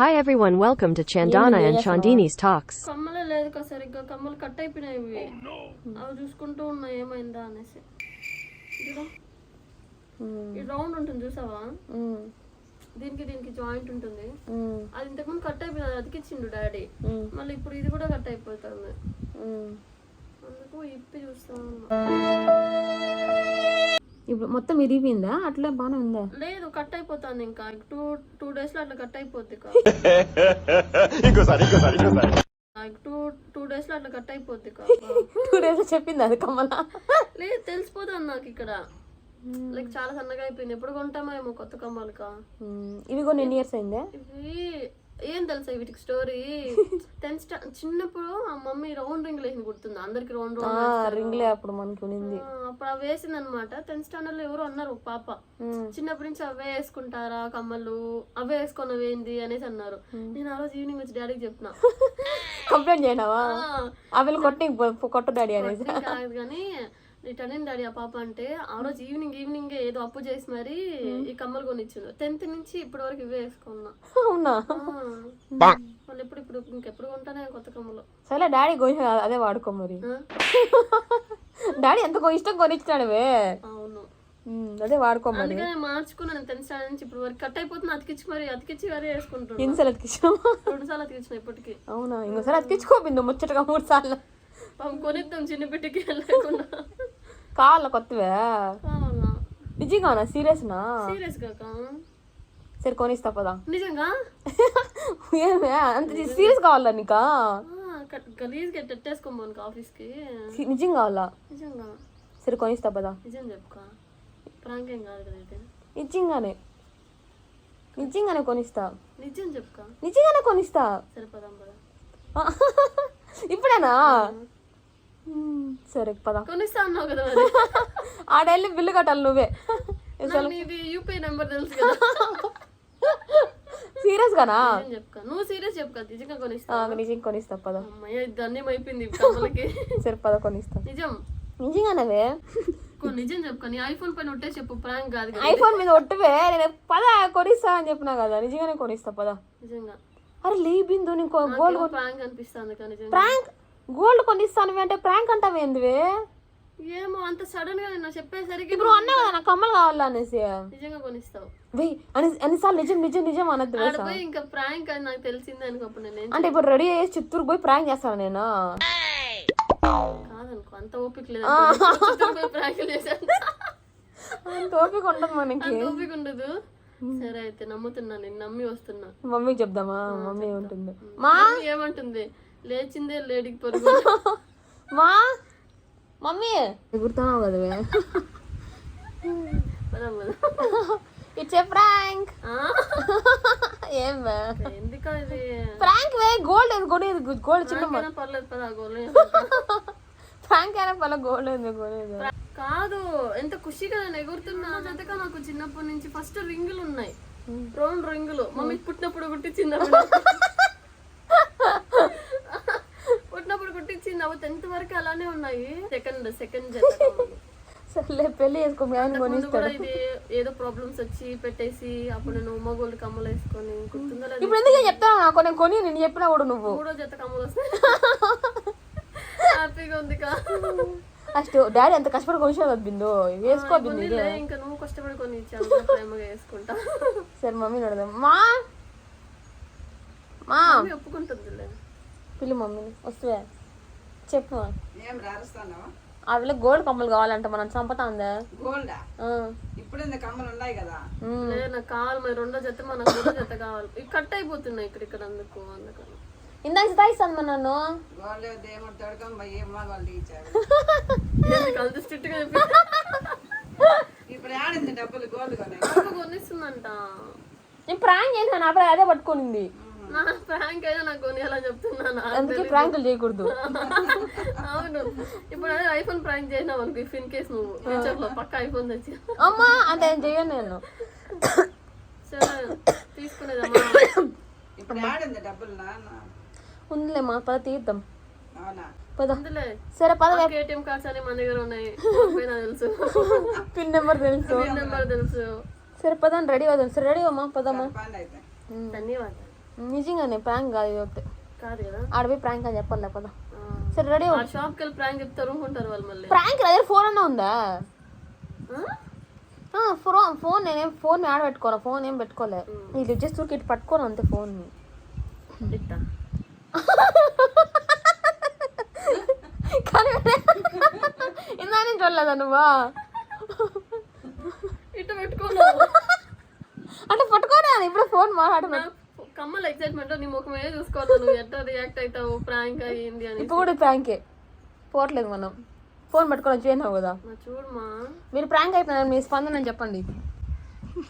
Hi everyone, welcome to Chandana and Chandini's Talks. కమ్మలే లేదు కదా సరిగ్గా కమ్మలు కట్ అయిపోయినాయి ఇవి అవి చూసుకుంటూ ఉన్నా ఏమైందా అనేసి ఈ రౌండ్ ఉంటుంది చూసావా దీనికి జాయింట్ ఉంటుంది అది ఇంతకుముందు కట్ అయిపోయింది అతికిచ్చిండు డాడీ మళ్ళీ ఇప్పుడు ఇది కూడా కట్ అయిపోతుంది అందుకు ఇప్పి చూస్తా ఇప్పుడు మొత్తం ఇరిగిపోయిందా అట్లా బాగానే ఉందా లేదు కట్ అయిపోతుంది ఇంకా టూ డేస్ లో అట్లా కట్ అయిపోద్ది టూ డేస్ లో అట్లా కట్ అయిపోద్ది 2 days చెప్పింది అది కమల లేదు తెలిసిపోతుంది నాకు ఇక్కడ లైక్ చాలా సన్నగా అయిపోయింది ఎప్పుడు కొంటామేమో కొత్త కమ్మలకా ఇవి కొన్ని ఎన్ని ఇయర్స్ అయిందా ఇవి ఏం తెలుసా వీటికి స్టోరీ 10th చిన్నప్పుడు ఆ మమ్మీ రౌండ్ రింగ్ వేసింది గుర్తుంది అందరికి రౌండ్ రింగ్లే అప్పుడు మనకి ఉంది అప్పుడు అవి వేసింది అనమాట 10th స్టాండర్డ్ లో ఎవరు అన్నారు పాప చిన్నప్పటి నుంచి అవే వేసుకుంటారా కమ్మలు అవే వేసుకొని అవేంది అనేసి అన్నారు నేను ఆ రోజు ఈవినింగ్ వచ్చి డాడీకి చెప్పిన కంప్లైంట్ చేయనావా అవి కొట్టు డాడీ అనేసి కాదు కానీ రిటర్న్ డాడీ ఆ పాప అంటే ఆ రోజు ఈవినింగ్ ఏదో అప్పు చేసి మరి ఈ కమ్మలు కొనిచ్చిండు 10th నుంచి ఇప్పటి వరకు ఇవే వేసుకున్నా అవునా మళ్ళీ ఇప్పుడు ఇంకెప్పుడు కొంటానే కొత్త కమ్మలు సరే డాడీ కొని అదే వాడుకో మరి డాడీ ఎంత ఇష్టం కొనిచ్చినాడువే అవును అదే వాడుకో మరి అందుకనే మార్చుకున్నాను 10th స్టాండర్డ్ నుంచి ఇప్పుడు వరకు కట్ అయిపోతుంది అతికిచ్చి మరీ వేసుకుంటాను ఎన్నిసార్లు అతికించావు 2 సార్లు అతికించిన ఇప్పటికి అవునా ఇంకోసారి అతికించుకోపింది ముచ్చటగా 3 సార్లు కొనిద్దాం చిన్న బిడ్డకి వెళ్ళకుండా కావాలా కొత్తవే కావాలా నిజంగానా సీరియస్నా సీరియస్ కాక సరే కొనిస్తా పదా నిజంగా ఏమే అంత సీరియస్ కావాలా నీకా గలీజ్ గా పెట్టేసుకోమను ఆఫీస్ కి నిజం కావాలా నిజంగా సరే కొనిస్తా పదా నిజం చెప్పుకో ప్రాంక్ ఏం కాదు కదా అయితే నిజంగానే కొనిస్తా నిజం చెప్పుకో నిజంగానే కొనిస్తా సరే పదాం పదా ఇప్పుడేనా సరే పదా కొనిస్తా అన్నావు కదా ఆడెళ్ళి బిల్లు కట్టాలి నువ్వే ఇది యూపీఐ నెంబర్ తెలుసు కదా సీరియస్ గానా చెప్పుకో నువ్వు సీరియస్ చెప్పుకో నిజంగా కొనిస్తా నిజంగా కొనిస్తా పదా అమ్మయ్య ఇది అన్నీ అయిపోయింది కమ్మలకి సరే పదా కొనిస్తా నిజంగానే నిజం చెప్పుకో నీ ఐఫోన్ పైన ఒట్టే చెప్పు ప్రాంక్ కాదు ఐఫోన్ మీద ఒట్టువే నేను పదా కొనిస్తా అని చెప్పినా కదా నిజంగానే కొనిస్తా పదా నిజంగా అరే లే బిందు నీకు గోల్డ్ ప్రాంక్ అనిపిస్తుంది కానీ ప్రాంక్ గోల్డ్ కొనిస్తాను అంటే ప్రాంక్ అంటావేందివే ఏమో అంత సడన్ గా నేను చెప్పేసరికి ఇప్పుడు అన్నా కదా నాకు కమ్మలు కావాలా అనేసి నిజంగా కొనిస్తావు అన్నిసార్లు నిజం అనద్దు ఇంకా ప్రాంక్ అని నాకు తెలిసిందే అనుకోప్పుడు నేను అంటే ఇప్పుడు రెడీ అయ్యేసి చిత్తూరు పోయి ప్రాంక్ చేస్తాను నేను కాదనుకో అంత ఓపిక లేదు ప్రాంక్ చేశాను అంత ఓపిక ఉండదు మనకి ఓపిక ఉండదు సరే అయితే నమ్ముతున్నా నేను నమ్మి వస్తున్నా మమ్మీకి చెప్దామా మమ్మీ ఉంటుంది మా ఏమంటుంది లేచిందే లేడీకి పొరుగు మా మమ్మీ గుర్తున్నావు కదవే ఇట్స్ ప్రాంక్ ఏం ఎందుకు ఇది ప్రాంక్ వే గోల్డ్ కొనేది గోల్డ్ చిన్న పర్లేదు పదా గోల్డ్ ప్రాంక్ అయినా పర్లేదు గోల్డ్ ఎందుకు కొనేది కాదు ఎంత ఖుషిగా నేను ఎగురుతున్నా జతగా నాకు చిన్నప్పటి నుంచి ఫస్ట్ రింగులు ఉన్నాయి రౌండ్ రింగులు మమ్మీ పుట్టినప్పుడు కుట్టించింది అవి 10th వరకు అలానే ఉన్నాయి సెకండ్ సర్లే పెళ్లి చేసుకో కూడా ఇది ఏదో ప్రాబ్లమ్స్ వచ్చి పెట్టేసి అప్పుడు నేను ఉమ్మ గోల్డ్ కమ్మలు వేసుకొని ఇప్పుడు ఎందుకు చెప్తాను నేను కొని నేను చెప్పినా కూడా నువ్వు 3వ జత కమ్మలు వస్తాయి హ్యాపీగా ఉంది ఫస్ట్ డాడీ ఎంత కష్టపడి కొనిసావు బిందు వేసుకో ఇంకా నువ్వు కష్టపడి కొని ఇచ్చావు ప్రేమగా వేసుకుంటా సరే మమ్మీని అడదాం మా ఒప్పుకుంటుంది పిల్లి మమ్మీని వస్తువే చెప్పు ఆ వీళ్ళ గోల్డ్ కమ్మలు కావాలంట మనం చంపుతాందా ఇప్పుడు కమ్మలు ఉన్నాయి కదా నాకు కావాలి మరి 2వ జత మనకు 3వ జత కావాలి కట్ అయిపోతున్నాయి ఇక్కడ అందుకని ఇందాక తాయిస్తాను నన్ను ఇప్పుడు ఆడింది డబ్బులు గోల్డ్ కొనిస్తుందంట నేను ప్రాంక్ చేసాను అప్పుడు అదే పట్టుకునింది నా ప్రాంక్ అయినా నాకు కొనియాలా చెప్తున్నాను అందుకే ప్రాంకులు చేయకూడదు అవును ఇప్పుడు అదే ఐఫోన్ ప్రాంక్ చేసినావు అనుకో ఇఫ్ ఇన్ కేస్ నువ్వు ఫ్యూచర్ లో పక్క ఐఫోన్ తెచ్చి అమ్మా అంతే చేయను నేను సరే తీసుకునేదమ్మా ఇప్పుడు ఆడింది డబ్బులు ఉందిలే మా పద తీద్దాం పద సరే పద ఏటీఎం కార్డ్స్ అని మన దగ్గర ఉన్నాయి తెలుసు పిన్ నెంబర్ తెలుసు సరే పదండి రెడీ అవుదాం సరే రెడీ అమ్మా పదమ్మా ధన్యవాదాలు నిజంగానే ప్రాంక్ కాదు ఇది. కాదు కదా, ఆడపోయి ప్రాంక్ అని చెప్పాలి లేకపోతే. సరే రెడీ. ఆ షాప్కి వెళ్ళి ప్రాంక్ చెప్తారు అనుకుంటారు వాళ్ళు మళ్ళీ. ప్రాంక్ దగ్గర ఫోన్ అన్నా ఉందా? ఫోన్ నేనేం ఫోన్ ఆడ పెట్టుకోను, ఫోన్ ఏం పెట్టుకోలే. నీకు జస్ట్ ఊరికి ఇటు పట్టుకోను అంతే ఫోన్. కానీ ఇందా నేను చూడలేదా నువ్వా? ఇట్లా పెట్టుకోను అంటే పట్టుకోనే ఇప్పుడు ఫోన్ మాట్లాడుతున్నా. కమ్మలు ఎక్సైట్మెంట్ నీ ముఖమే చూసుకోవాలి, నువ్వు ఎట్లా రియాక్ట్ అవుతావు ప్రాంక్ అయ్యింది అని. ఇప్పుడు కూడా ప్రాంకే పోవట్లేదు, మనం ఫోన్ పట్టుకొని చేయనావు కదా. చూడమా, మీరు ప్రాంక్ అయిపోయినా మీ స్పందన చెప్పండి.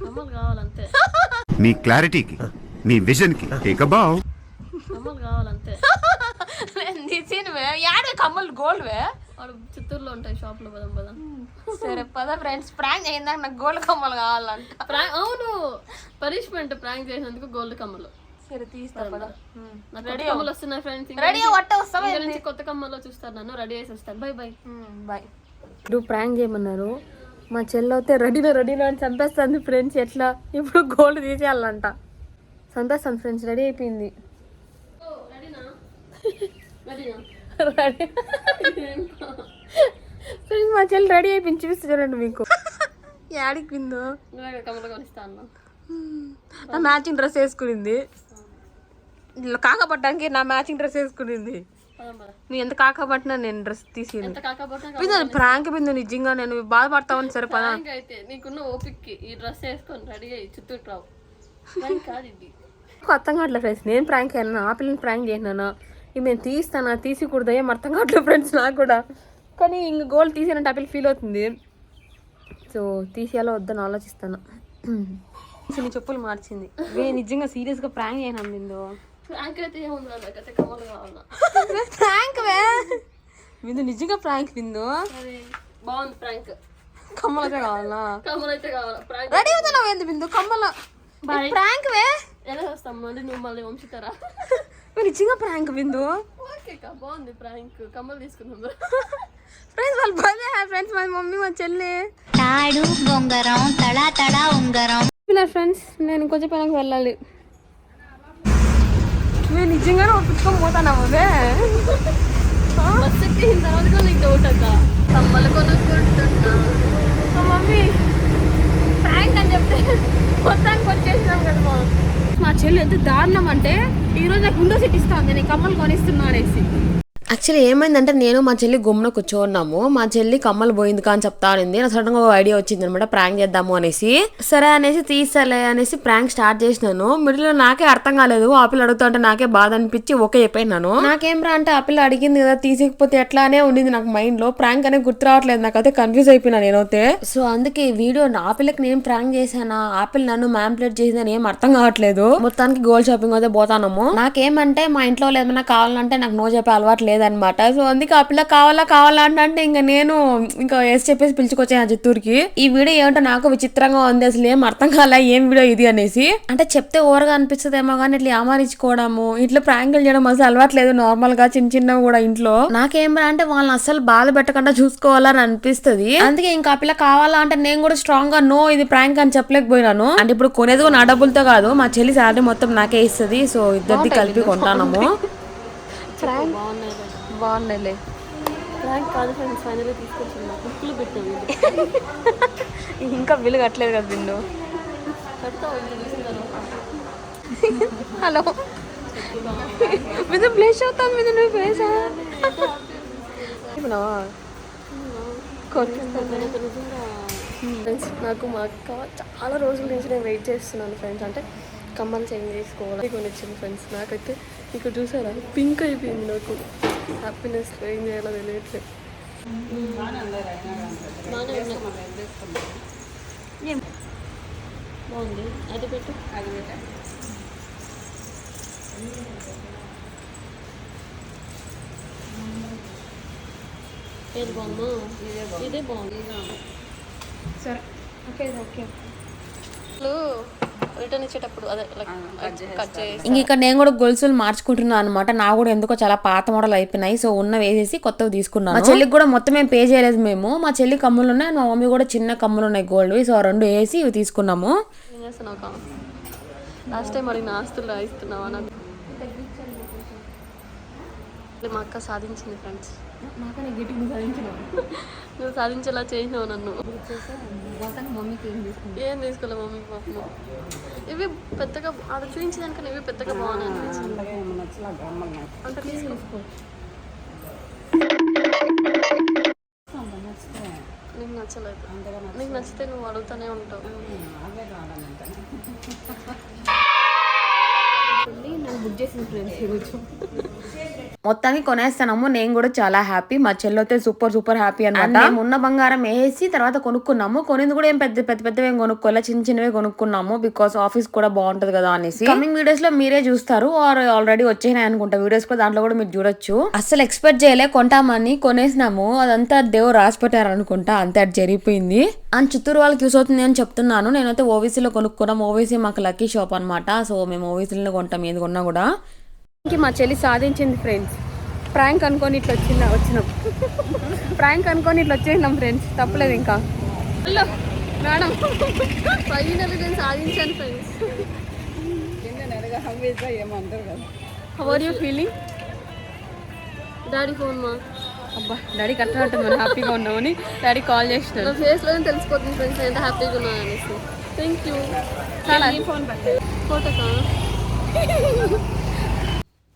కమ్మలు కావాలంతే, మీ క్లారిటీకి మీ విజన్ కి కమ్మలు కావాలంతే. యాడే కమ్మలు గోల్డ్ వే వాడు చిత్తూరులో ఉంటాయి షాప్ లో, పదం పదం. సరే పద ఫ్రెండ్స్, ప్రాంక్ అయిందాక నాకు గోల్డ్ కమ్మలు కావాలంట. అవును, పనిష్మెంట్ ప్రాంక్ చేసినందుకు గోల్డ్ కమ్మలు. సరే తీస్తా పద. నాకు కొత్త కమ్మలు వస్తున్నాయి ఫ్రెండ్స్, రెడీ వట్ట వస్తావా? నుంచి కొత్త కమ్మలో చూస్తారు నన్ను. రెడీ చేసి వస్తాను. Bye bye bye. ఇప్పుడు ప్రాంక్ చేయమన్నారు. మా చెల్లైతే రెడీలో అని చంపేస్తుంది ఫ్రెండ్స్. ఎట్లా ఇప్పుడు గోల్డ్ తీసేయాలంట. చంపేస్తాను ఫ్రెండ్స్, రెడీ అయిపోయింది. రెడీ ఫ్రెండ్స్, మా చెల్లి రెడీ అయిపోయింది, చూపిస్తే చూడండి మీకు. యాడికి విందో కమ్మలు కొనిస్తా అన్నా. నా మ్యాచింగ్ డ్రెస్ వేసుకునింది, కాకపట్టడానికి నా మ్యాచింగ్ డ్రెస్ వేసుకునింది. నువ్వు ఎంత కాకపట్టినా నేను డ్రెస్ తీసి ప్రాంక్ బిందు నిజంగా నేను బాధపడతావని. సరే పదా అయితే నీకున్న ఓపిక్కి ఈ డ్రెస్ వేసుకొని రెడీ అయ్యి చిత్తూరు రావు. కాదు ఇది అర్థం కావట్లేదు ఫ్రెండ్స్, నేను ప్రాంక్ అయినా ఆ పిల్లని ప్రాంక్ చేసినానా, ఇవి నేను తీస్తానా తీసికూడదు ఏం అర్థం కావట్లేదు ఫ్రెండ్స్ నాకు కూడా. కానీ ఇంక గోల్డ్ తీసానంటే ఆ పిల్ల ఫీల్ అవుతుంది. సో తీసేయాలో వద్దని ఆలోచిస్తాను. చిన్న చెప్పులు మార్చింది. నిజంగా సీరియస్గా ప్రాంక్ చేయను బిందు. ప్రాంక్ అయితే ఏముంది, నాకైతే కమ్మలు కావాలా. ప్రాంక్ వే బిందు, నిజంగా ప్రాంక్ బిందు. బాగుంది ప్రాంక్, కమ్మలైతే కావాలా? కమ్మలు అయితే కావాలా. ప్రాంక్ రెడీ అవుతున్నావు ఏంది బిందు? కమ్మల ప్రాంక్ వే ఎలా వస్తాం మళ్ళీ, నువ్వు మళ్ళీ వంచుతారా? నిజంగా ప్రాంక్ బిందు. ఓకే బాగుంది ప్రాంక్, కమ్మలు తీసుకుందాం ఫ్రెండ్స్. వాళ్ళు భలే ఫ్రెండ్స్, మా మమ్మీ మా చెల్లి. తాడు బొంగరం తడా తడా ఉంగరం. ఫ్రెండ్స్ నేను కొంచెం పైనకి వెళ్ళాలి. మేము నిజంగానే ఒప్పించుకొని పోతాను అదే. బస్ ఎక్కిన తర్వాత కూడా నీకు డౌట్ అక్క, కమ్మలు కొనుక్కుంటున్నా. మా మమ్మీ ప్రాంక్ అని చెప్తే మొత్తానికి వచ్చేసినాం కదా. మా చెల్లి ఎంత దారుణం అంటే ఈరోజు నాకు విండో సీట్ ఇస్తా ఉంది, నేను కమ్మలు కొనిస్తున్నా అనేసి. యాక్చువల్లీ ఏమైందంటే నేను మా చెల్లి గుమ్మన కూర్చోన్నాము. మా చెల్లి కమ్మలు పోయింది కానీ చెప్తా అనింది. నాకు సడన్ గా ఒక ఐడియా వచ్చింది అనమాట, ప్రాంక్ చేద్దాము అనేసి. సరే అనేసి తీసలే అనేసి ప్రాంక్ స్టార్ట్ చేసినాను. మిడిల్ లో నాకే అర్థం కాలేదు, ఆ పిల్ల అడుగుతా అంటే నాకే బాధ అనిపించి ఓకే చెప్పాను. నాకేం రా అంటే ఆ పిల్ల అడిగింది కదా తీసేకపోతే ఎట్లానే ఉండింది నాకు మైండ్ లో. ప్రాంక్ అనేది గుర్తు రావట్లేదు, నాకైతే కన్ఫ్యూజ్ అయిపోయినా నేనైతే. సో అందుకే ఈ వీడియో ఆ పిల్లకి నేను ప్రాంక్ చేశానా, ఆ పిల్ల నన్ను మ్యాన్పులేట్ చేసిందని ఏం అర్థం కావట్లేదు. మొత్తానికి గోల్డ్ షాపింగ్ అయితే పోతానము. నాకేమంటే మా ఇంట్లో ఏమైనా కావాలంటే నాకు నో చెప్పే అలవాటు లేదు అనమాట. సో అందుకే ఆ పిల్ల కావాలా అంటే ఇంకా నేను ఇంకా ఎస్ చెప్పేసి పిలుచుకొచ్చాను ఆ చిత్తూరుకి. ఈ వీడియో ఏమంటే నాకు విచిత్రంగా ఉంది, అసలు ఏం అర్థం కాలే ఏం వీడియో ఇది అనేసి. అంటే చెప్తే ఓవర్గా అనిపిస్తుందేమో కానీ ఇట్లా ఆమారించుకోవడము ఇట్లా ప్రాంకులు చేయడం అసలు అలవాట్లేదు. నార్మల్ గా చిన్నగా కూడా ఇంట్లో నాకేం అంటే వాళ్ళని అసలు బాధ పెట్టకుండా చూసుకోవాలని అనిపిస్తుంది. అందుకే ఇంకా ఆ పిల్ల కావాలా అంటే నేను కూడా స్ట్రాంగ్ గా నో ఇది ప్రాంక్ అని చెప్పలేకపోయినాను. అంటే ఇప్పుడు కొనేది నా డబ్బులతో కాదు, మా చెల్లి శాలరీ మొత్తం నాకే ఇస్తుంది. సో ఇద్దరిది కలిపి కొంటాము. బాగున్నాయిలే. ప్రాంక్ కాదు ఫ్రెండ్స్, ఫైనల్గా తీసుకొచ్చింది కుక్కులు పెట్టాము. ఇంకా బిల్లు కట్టలేదు కదా బిందు. హలో బిందు ప్లేస్ అవుతాం బిందు, నువ్వు ప్లేస్ ఫ్రెండ్స్ నాకు మా అక్క చాలా రోజుల నుంచి నేను వెయిట్ చేస్తున్నాను ఫ్రెండ్స్. అంటే కమ్మలు చేంజ్ చేసుకోవాలి కొనిచ్చింది ఫ్రెండ్స్. నాకైతే ఇక్కడ చూసారా పింక్ అయిపోయింది, నాకు హ్యాపీనెస్ ఏం చేయాలో తెలియట్లేదు. బాగుంది, అది పెట్టు. ఏది బాగుందా? ఇదే బాగుంది. సరే ఓకే ఓకే. రిటర్న్ ఇచ్చేటప్పుడు అదే కట్ చేసి ఇంక ఇక్కడ నేను కూడా గొలుసులు మార్చుకుంటున్నాను అనమాట. నా కూడా ఎందుకో చాలా పాత మోడల్ అయిపోయినాయి. సో ఉన్న వేసేసి కొత్తవి తీసుకున్నాను. మా చెల్లికి కూడా మొత్తం ఏం పే చేయలేదు మేము. మా చెల్లి కమ్ములు ఉన్నాయి, మా మమ్మీ కూడా చిన్న కమ్ములు ఉన్నాయి గోల్డ్. సో రెండు వేసి ఇవి తీసుకున్నాము. ఏం చేస్తున్నావు? లాస్ట్ టైం అడిగిన ఆస్తులు రాయిస్తున్నావా నాకు. మా అక్క సాధించింది ఫ్రెండ్స్. నాకనే గిటింగ్ సాధించిన నువ్వు సాధించేలా చేసినావు నన్ను. మమ్మీకి ఏం తీసుకుంటా ఏం తీసుకోలే మమ్మీ పాపము. ఇవి పెద్దగా అది చూపించేదానికన్నా ఇవి పెద్దగా బాగున్నాయి అనిపించింది. అంటే తీసుకో. నీకు నచ్చలేదు. నీకు నచ్చితే నువ్వు అడుగుతూనే ఉంటావు. నాకు బుక్ చేసిన ఫ్రెండ్స్ ఈరోజు మొత్తానికి కొనేస్తాము. నేను కూడా చాలా హ్యాపీ, మా చెల్లెతే సూపర్ హ్యాపీ అన్నమాట. మేము ఉన్న బంగారం వేసి తర్వాత కొనుక్కున్నాము. కొనింది కూడా ఏం పెద్దవి ఏం కొనుక్కోలే, చిన్నవే కొనుక్కున్నాము. బికాస్ ఆఫీస్ కూడా బాగుంటది కదా అనేసి. కమింగ్ వీడియోస్ లో మీరే చూస్తారు, ఆర్ ఆల్రెడీ వచ్చేసినాయి అనుకుంటా వీడియోస్ కూడా, దాంట్లో కూడా మీరు చూడొచ్చు. అసలు ఎక్స్పెక్ట్ చేయలే కొంటామని, కొనేసినాము. అదంతా దేవుడు రాసి పెట్టారు అనుకుంటా, అంతే అది జరిగిపోయింది. అండ్ చిత్తూరు వాళ్ళకి యూస్ అవుతుంది అని చెప్తున్నాను. నేనైతే ఓవీసీలో కొనుక్కున్నాం. ఓవీసీ మాకు లక్కీ షాప్ అనమాట. సో మేము ఓవీసీలో కొంటాం ఏది కొన్నా కూడా. మా చెల్లి సాధించింది ఫ్రెండ్స్. ప్రాంక్ అనుకొని ఇట్లా వచ్చినాం ప్రాంక్ అనుకొని ఇట్లా వచ్చేసినాం ఫ్రెండ్స్. తప్పలేదు ఇంకా. హలో మేడం, ఫైనల్ నేను సాధించాను friends. How are you feeling? Daddy phone మా అబ్బా డాడీ కట్టనట్టు మనం హ్యాపీగా ఉన్నామని డాడీ కాల్ చేసినాడు. నా ఫేస్లోనే తెలిసిపోతుంది ఫ్రెండ్స్ ఎంత హ్యాపీగా ఉన్నాను అనేసి. Thank you. ఫోటోకా?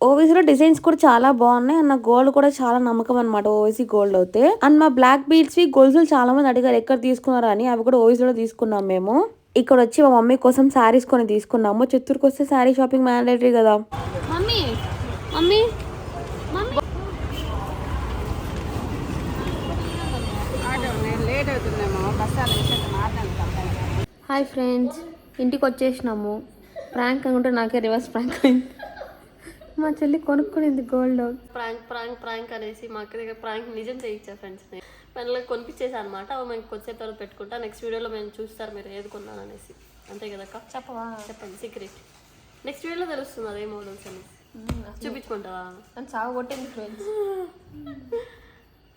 ఓవీసీలో డిజైన్స్ కూడా చాలా బాగున్నాయి. అండ్ నా గోల్డ్ కూడా చాలా నమ్మకం అనమాట ఓవీసీ గోల్డ్ అయితే. అండ్ మా బ్లాక్ బీడ్స్ వి గొలుసులు చాలా మంది అడిగారు ఎక్కడ తీసుకున్నారా అని. అవి కూడా ఓవీసీలో తీసుకున్నాం మేము. ఇక్కడ వచ్చి మా మమ్మీ కోసం శారీస్ కొని తీసుకున్నాము. చిత్తూరుకి వస్తే శారీ షాపింగ్ మ్యాండేటరీ కదా. మమ్మీ మమ్మీ లేట్ అవుతుందేమో హాయ్ ఫ్రెండ్స్, ఇంటికి వచ్చేసినాము. ప్రాంక్ అనుకుంటే నాకే రివర్స్ ప్రాంక్ అయింది. మా చెల్లి కొనుక్కునింది గోల్డ్. ప్రాంక్ అనేసి మా అక్క దగ్గర ప్రాంక్ నిజం చేయించా ఫ్రెండ్స్. పెన్లకు కొనిపించేసా అనమాట. అవి మేము వచ్చే తర్వాత పెట్టుకుంటా. నెక్స్ట్ వీడియోలో మేము చూస్తారు మీరు ఏది కొన్నాను అనేసి. అంతే కదక్క? చెప్పవా? చెప్పండి సీక్రెట్. నెక్స్ట్ వీడియోలో తెలుస్తుంది అదే మోడల్స్ అని. చూపించుకుంటావా? నన్ను సాగు కొట్టింది ఫ్రెండ్స్.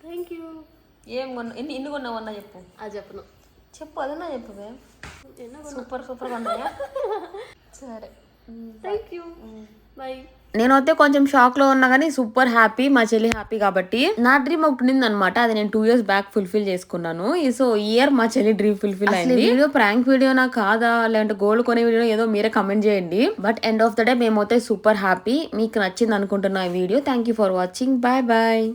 Thank you. ఏం కొన్నా? ఎన్ని కొన్నావన్నా చెప్పు. అది చెప్పను. చెప్పు, అదన్నా చెప్పవే. సూపర్ కొన్నాయా? సరే, థ్యాంక్ యూ. బాయ్. నేనైతే కొంచెం షాక్ లో ఉన్నా కానీ సూపర్ హ్యాపీ, మా చెల్లి హ్యాపీ కాబట్టి. నా డ్రీమ్ ఒకటి ఉంది అనమాట, అది నేను 2 years బ్యాక్ ఫుల్ఫిల్ చేసుకున్నాను. సో ఈ ఇయర్ మా చెల్లి డ్రీమ్ ఫుల్ఫిల్ అయింది. వీడియో ప్రాంక్ వీడియోనా కాదా లేదంటే గోల్డ్ కొనే వీడియో ఏదో మీరే కమెంట్ చేయండి. But end of the day మేమైతే సూపర్ హ్యాపీ. మీకు నచ్చింది అనుకుంటున్నా ఈ video. Thank you for watching. Bye bye.